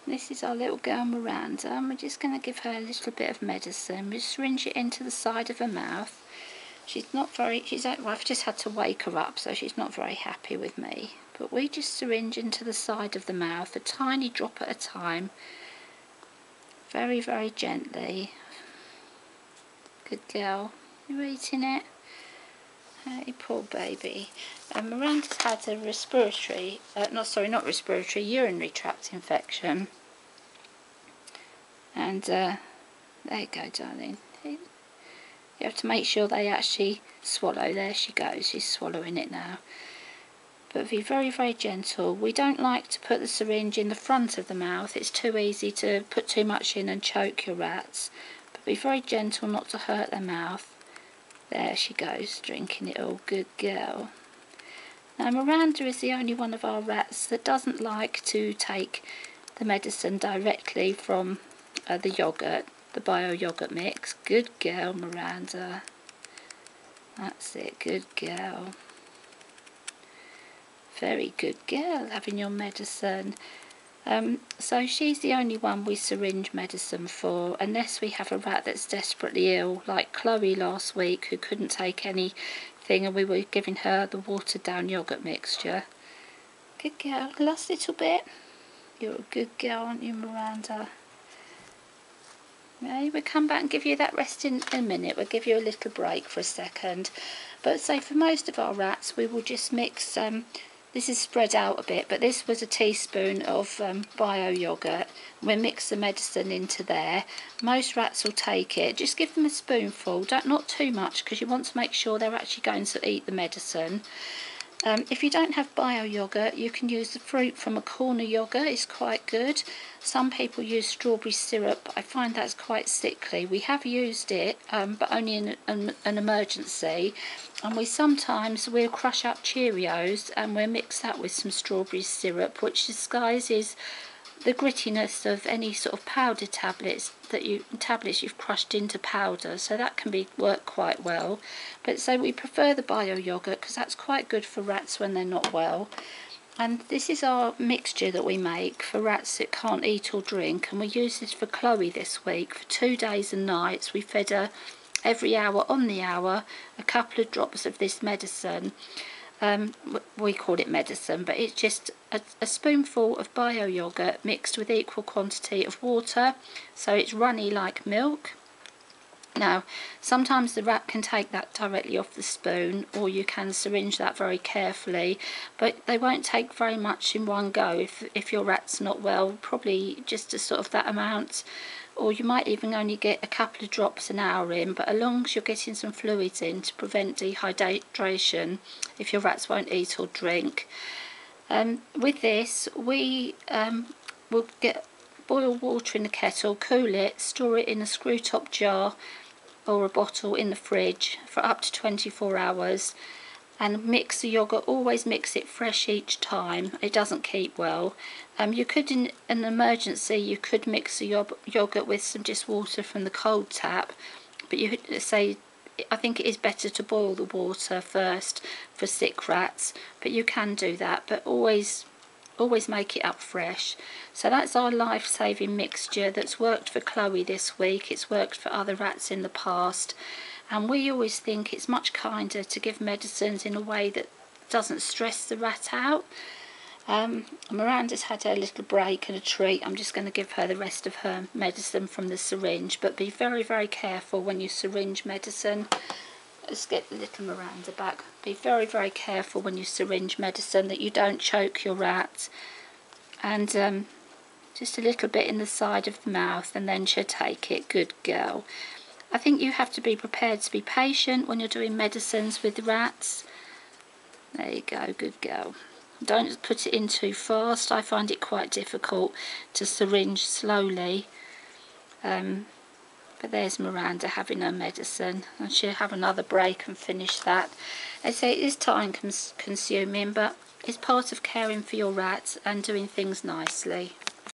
This is our little girl Miranda, and we're just going to give her a little bit of medicine. We syringe it into the side of her mouth. I've just had to wake her up, so she's not very happy with me. But we just syringe into the side of the mouth, a tiny drop at a time, very, very gently. Good girl. You're eating it? Hey, poor baby. Miranda's had a urinary tract infection. And there you go, darling. You have to make sure they actually swallow. There she goes. She's swallowing it now. But be very, very gentle. We don't like to put the syringe in the front of the mouth. It's too easy to put too much in and choke your rats. But be very gentle not to hurt their mouth. There she goes, drinking it all. Good girl. Now Miranda is the only one of our rats that doesn't like to take the medicine directly from the yogurt, the bio yogurt mix. Good girl, Miranda. That's it, good girl. Very good girl, having your medicine. So she's the only one we syringe medicine for, unless we have a rat that's desperately ill, like Chloe last week, who couldn't take anything, and we were giving her the watered down yogurt mixture. Good girl. Last little bit. You're a good girl, aren't you, Miranda? Yeah, we'll come back and give you that rest in a minute. We'll give you a little break for a second. But say for most of our rats, we will just mix. This is spread out a bit, but this was a teaspoon of bio yogurt. We'll mix the medicine into there. Most rats will take it. Just give them a spoonful, not too much, because you want to make sure they're actually going to eat the medicine. If you don't have bio yogurt, you can use the fruit from a corner yogurt. It's quite good. Some people use strawberry syrup. I find that's quite sickly. We have used it, but only in an emergency. And we'll crush up Cheerios and we'll mix that with some strawberry syrup, which disguises the grittiness of any sort of powder tablets you've crushed into powder, so that can work quite well. But so we prefer the bio yogurt because that's quite good for rats when they're not well. And this is our mixture that we make for rats that can't eat or drink, and we use this for Chloe this week for 2 days and nights. We fed her every hour on the hour a couple of drops of this medicine. We call it medicine, but it's just a spoonful of bio yogurt mixed with equal quantity of water, so it's runny like milk. Now sometimes the rat can take that directly off the spoon, or you can syringe that very carefully, but they won't take very much in one go. If your rat's not well, probably just a sort of that amount, or you might even only get a couple of drops an hour in, but as long as you're getting some fluids in to prevent dehydration if your rats won't eat or drink. With this, we will boil water in the kettle, cool it, store it in a screw top jar or a bottle in the fridge for up to 24 hours, and mix the yogurt. Always mix it fresh each time. It doesn't keep well. You could, in an emergency, you could mix the yogurt with some just water from the cold tap, but I think it is better to boil the water first for sick rats, but you can do that, but always make it up fresh. So that's our life-saving mixture that's worked for Chloe this week. It's worked for other rats in the past, and we always think it's much kinder to give medicines in a way that doesn't stress the rat out. Miranda's had her little break and a treat. I'm just going to give her the rest of her medicine from the syringe, but be very, very careful when you syringe medicine. Let's get the little Miranda back. Be very, very careful when you syringe medicine that you don't choke your rat. And just a little bit in the side of the mouth, and then she'll take it. Good girl. I think you have to be prepared to be patient when you're doing medicines with rats. There you go, good girl. Don't put it in too fast. I find it quite difficult to syringe slowly. But there's Miranda having her medicine, and she'll have another break and finish that. I say it is time consuming, but it's part of caring for your rats and doing things nicely.